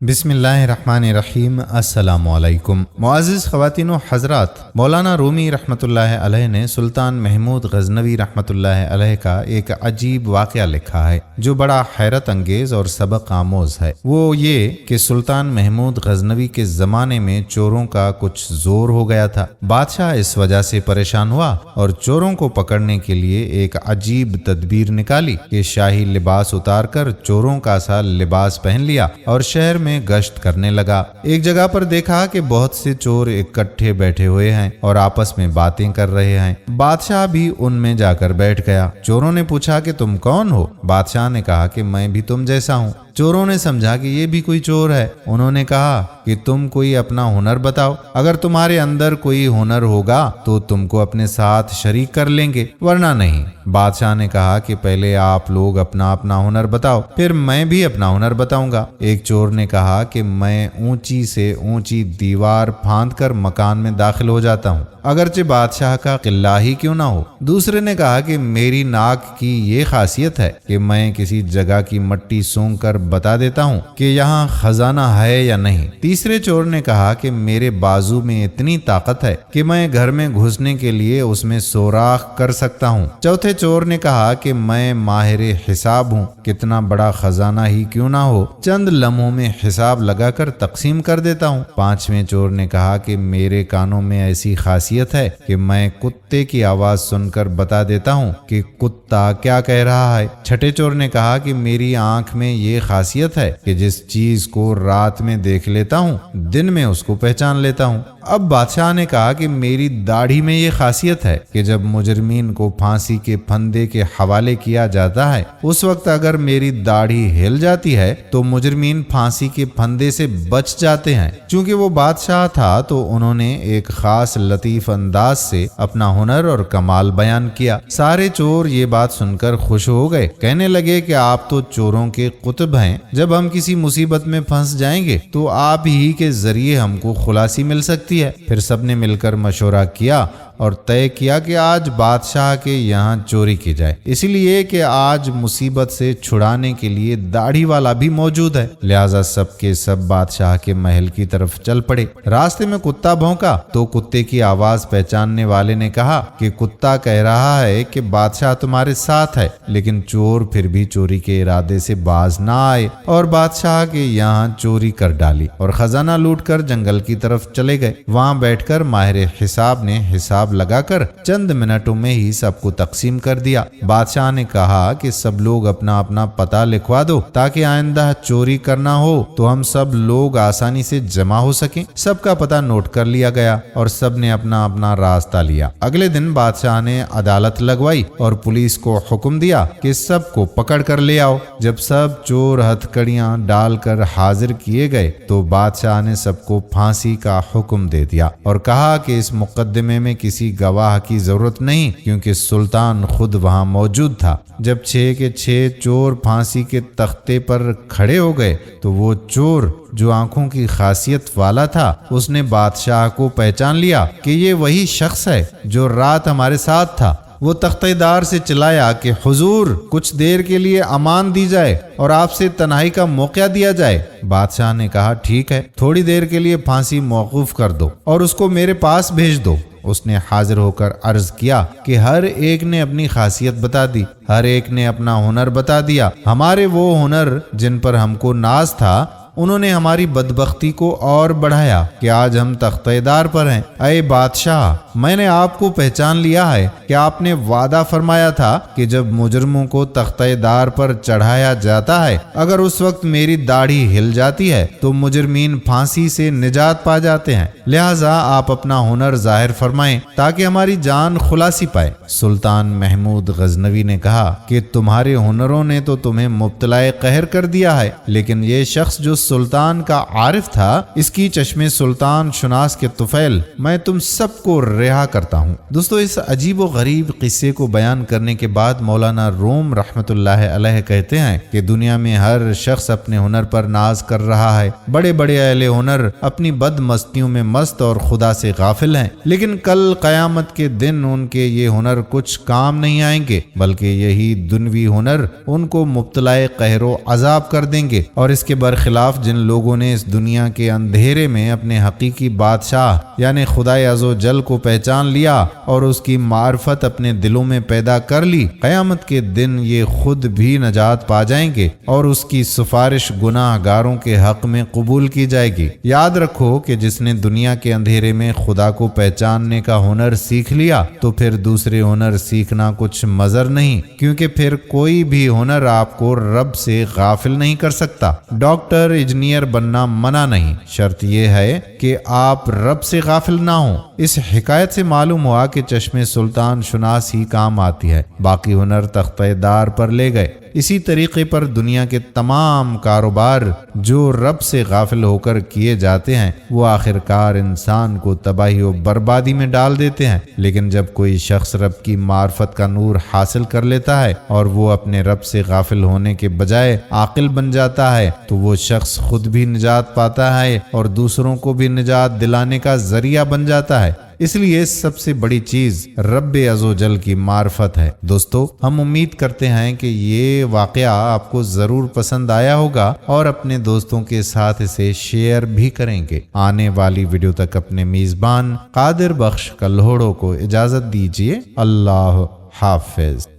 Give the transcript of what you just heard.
بسم اللہ الرحمن الرحیم۔ السلام علیکم معزز خواتین و حضرات، مولانا رومی رحمۃ اللہ علیہ نے سلطان محمود غزنوی رحمۃ اللہ علیہ کا ایک عجیب واقعہ لکھا ہے جو بڑا حیرت انگیز اور سبق آموز ہے۔ وہ یہ کہ سلطان محمود غزنوی کے زمانے میں چوروں کا کچھ زور ہو گیا تھا۔ بادشاہ اس وجہ سے پریشان ہوا اور چوروں کو پکڑنے کے لیے ایک عجیب تدبیر نکالی کہ شاہی لباس اتار کر چوروں کا سا لباس پہن لیا اور شہر میں گشت کرنے لگا۔ ایک جگہ پر دیکھا کہ بہت سے چور اکٹھے بیٹھے ہوئے ہیں اور آپس میں باتیں کر رہے ہیں۔ بادشاہ بھی ان میں جا کر بیٹھ گیا۔ چوروں نے پوچھا کہ تم کون ہو؟ بادشاہ نے کہا کہ میں بھی تم جیسا ہوں۔ چوروں نے سمجھا کہ یہ بھی کوئی چور ہے۔ انہوں نے کہا کہ تم کوئی اپنا ہنر بتاؤ، اگر تمہارے اندر کوئی ہنر ہوگا تو تم کو اپنے ساتھ شریک کر لیں گے، ورنہ نہیں۔ بادشاہ نے کہا کہ پہلے آپ لوگ اپنا اپنا ہنر بتاؤ، پھر میں بھی اپنا ہنر بتاؤں گا۔ ایک چور نے کہا کہ میں اونچی سے اونچی دیوار پھاند کر مکان میں داخل ہو جاتا ہوں، اگرچہ بادشاہ کا قلعہ ہی کیوں نہ ہو۔ دوسرے نے کہا کہ میری ناک کی یہ خاصیت ہے کہ میں کسی جگہ کی مٹی سونگھ کر بتا دیتا ہوں کہ یہاں خزانہ ہے یا نہیں۔ تیسرے چور نے کہا کہ میرے بازو میں اتنی طاقت ہے کہ میں گھر میں گھسنے کے لیے اس میں سوراخ کر سکتا ہوں۔ چوتھے چور نے کہا کہ میں ماہر حساب ہوں، کتنا بڑا خزانہ ہی کیوں نہ ہو، چند لمحوں میں حساب لگا کر تقسیم کر دیتا ہوں۔ پانچویں چور نے کہا کہ میرے کانوں میں ایسی خاصیت ہے کہ میں کتے کی آواز سن کر بتا دیتا ہوں کہ کتا کیا کہہ رہا ہے۔ چھٹے چور نے کہا کہ میری آنکھ میں یہ خاصیت ہے کہ جس چیز کو رات میں دیکھ لیتا ہوں دن میں اس کو پہچان لیتا ہوں۔ اب بادشاہ نے کہا کہ میری داڑھی میں یہ خاصیت ہے کہ جب مجرمین کو پھانسی کے پھندے کے حوالے کیا جاتا ہے اس وقت اگر میری داڑھی ہل جاتی ہے تو مجرمین پھانسی کے پھندے سے بچ جاتے ہیں۔ چونکہ وہ بادشاہ تھا تو انہوں نے ایک خاص لطیف انداز سے اپنا ہنر اور کمال بیان کیا۔ سارے چور یہ بات سن کر خوش ہو گئے، کہنے لگے کہ آپ تو چوروں کے قطب ہیں، جب ہم کسی مصیبت میں پھنس جائیں گے تو آپ ہی کے ذریعے ہم کو خلاصی مل سکتی ہے۔ پھر سب نے مل کر مشورہ کیا اور طے کیا کہ آج بادشاہ کے یہاں چوری کی جائے، اس لیے کہ آج مصیبت سے چھڑانے کے لیے داڑھی والا بھی موجود ہے۔ لہٰذا سب کے سب بادشاہ کے محل کی طرف چل پڑے۔ راستے میں کتا بھونکا تو کتے کی آواز پہچاننے والے نے کہا کہ کتا کہہ رہا ہے کہ بادشاہ تمہارے ساتھ ہے، لیکن چور پھر بھی چوری کے ارادے سے باز نہ آئے اور بادشاہ کے یہاں چوری کر ڈالی اور خزانہ لوٹ کر جنگل کی طرف چلے گئے۔ وہاں بیٹھ کر ماہر حساب نے حساب لگا کر چند منٹوں میں ہی سب کو تقسیم کر دیا۔ بادشاہ نے کہا کہ سب لوگ اپنا اپنا پتہ لکھوا دو تاکہ آئندہ چوری کرنا ہو تو ہم سب لوگ آسانی سے جمع ہو سکیں۔ سب کا پتہ نوٹ کر لیا گیا اور سب نے اپنا اپنا راستہ لیا۔ اگلے دن بادشاہ نے عدالت لگوائی اور پولیس کو حکم دیا کہ سب کو پکڑ کر لے آؤ۔ جب سب چور ہتھکڑیاں ڈال کر حاضر کیے گئے تو بادشاہ نے سب کو پھانسی کا حکم دے دیا اور کہا کہ اس مقدمے میں کسی گواہ کی ضرورت نہیں کیونکہ سلطان خود وہاں موجود تھا۔ جب 6 کے 6 چور پھانسی کے تختے پر کھڑے ہو گئے تو وہ چور جو آنکھوں کی خاصیت والا تھا اس نے بادشاہ کو پہچان لیا کہ یہ وہی شخص ہے جو رات ہمارے ساتھ تھا۔ وہ تختہ دار سے چلایا کہ حضور کچھ دیر کے لیے امان دی جائے اور آپ سے تنہائی کا موقع دیا جائے۔ بادشاہ نے کہا ٹھیک ہے، تھوڑی دیر کے لیے پھانسی موقوف کر دو اور اس کو میرے پاس بھیج دو۔ اس نے حاضر ہو کر عرض کیا کہ ہر ایک نے اپنی خاصیت بتا دی، ہر ایک نے اپنا ہنر بتا دیا۔ ہمارے وہ ہنر جن پر ہم کو ناز تھا انہوں نے ہماری بدبختی کو اور بڑھایا کہ آج ہم تختہ دار پر ہیں۔ اے بادشاہ، میں نے آپ کو پہچان لیا ہے کہ آپ نے وعدہ فرمایا تھا کہ جب مجرموں کو تختہ دار پر چڑھایا جاتا ہے اگر اس وقت میری داڑھی ہل جاتی ہے تو مجرمین پھانسی سے نجات پا جاتے ہیں، لہٰذا آپ اپنا ہنر ظاہر فرمائیں تاکہ ہماری جان خلاصی پائے۔ سلطان محمود غزنوی نے کہا کہ تمہارے ہنروں نے تو تمہیں مبتلا قہر کر دیا ہے، لیکن یہ شخص جو سلطان کا عارف تھا اس کی چشم سلطان شناس کے طفیل میں تم سب کو رہا کرتا ہوں۔ دوستو، اس عجیب و غریب قصے کو بیان کرنے کے بعد مولانا روم رحمۃ اللہ علیہ کہتے ہیں کہ دنیا میں ہر شخص اپنے ہنر پر ناز کر رہا ہے۔ بڑے بڑے اہل ہنر اپنی بد مستیوں میں مست اور خدا سے غافل ہیں، لیکن کل قیامت کے دن ان کے یہ ہنر کچھ کام نہیں آئیں گے، بلکہ یہی دنوی ہنر ان کو مبتلا قہر و عذاب کر دیں گے اور اس کے برخلاف خلاف جن لوگوں نے اس دنیا کے اندھیرے میں اپنے حقیقی بادشاہ یعنی خدائے عز و جل کو پہچان لیا اور اس کی معرفت اپنے دلوں میں پیدا کر لی، قیامت کے دن یہ خود بھی نجات پا جائیں گے اور اس کی سفارش گناہ گاروں کے حق میں قبول کی جائے گی۔ یاد رکھو کہ جس نے دنیا کے اندھیرے میں خدا کو پہچاننے کا ہنر سیکھ لیا تو پھر دوسرے ہنر سیکھنا کچھ مضر نہیں، کیونکہ پھر کوئی بھی ہنر آپ کو رب سے غافل نہیں کر سکتا۔ ڈاکٹر انجینئر بننا منع نہیں، شرط یہ ہے کہ آپ رب سے غافل نہ ہوں۔ اس حکایت سے معلوم ہوا کہ چشم سلطان شناس ہی کام آتی ہے، باقی ہنر تختہ دار پر لے گئے۔ اسی طریقے پر دنیا کے تمام کاروبار جو رب سے غافل ہو کر کیے جاتے ہیں وہ آخرکار انسان کو تباہی و بربادی میں ڈال دیتے ہیں، لیکن جب کوئی شخص رب کی معرفت کا نور حاصل کر لیتا ہے اور وہ اپنے رب سے غافل ہونے کے بجائے عاقل بن جاتا ہے تو وہ شخص خود بھی نجات پاتا ہے اور دوسروں کو بھی نجات دلانے کا ذریعہ بن جاتا ہے۔ اس لیے سب سے بڑی چیز رب عز و جل کی معرفت ہے۔ دوستو، ہم امید کرتے ہیں کہ یہ واقعہ آپ کو ضرور پسند آیا ہوگا اور اپنے دوستوں کے ساتھ اسے شیئر بھی کریں گے۔ آنے والی ویڈیو تک اپنے میزبان قادر بخش کلہوڑو کو اجازت دیجیے۔ اللہ حافظ۔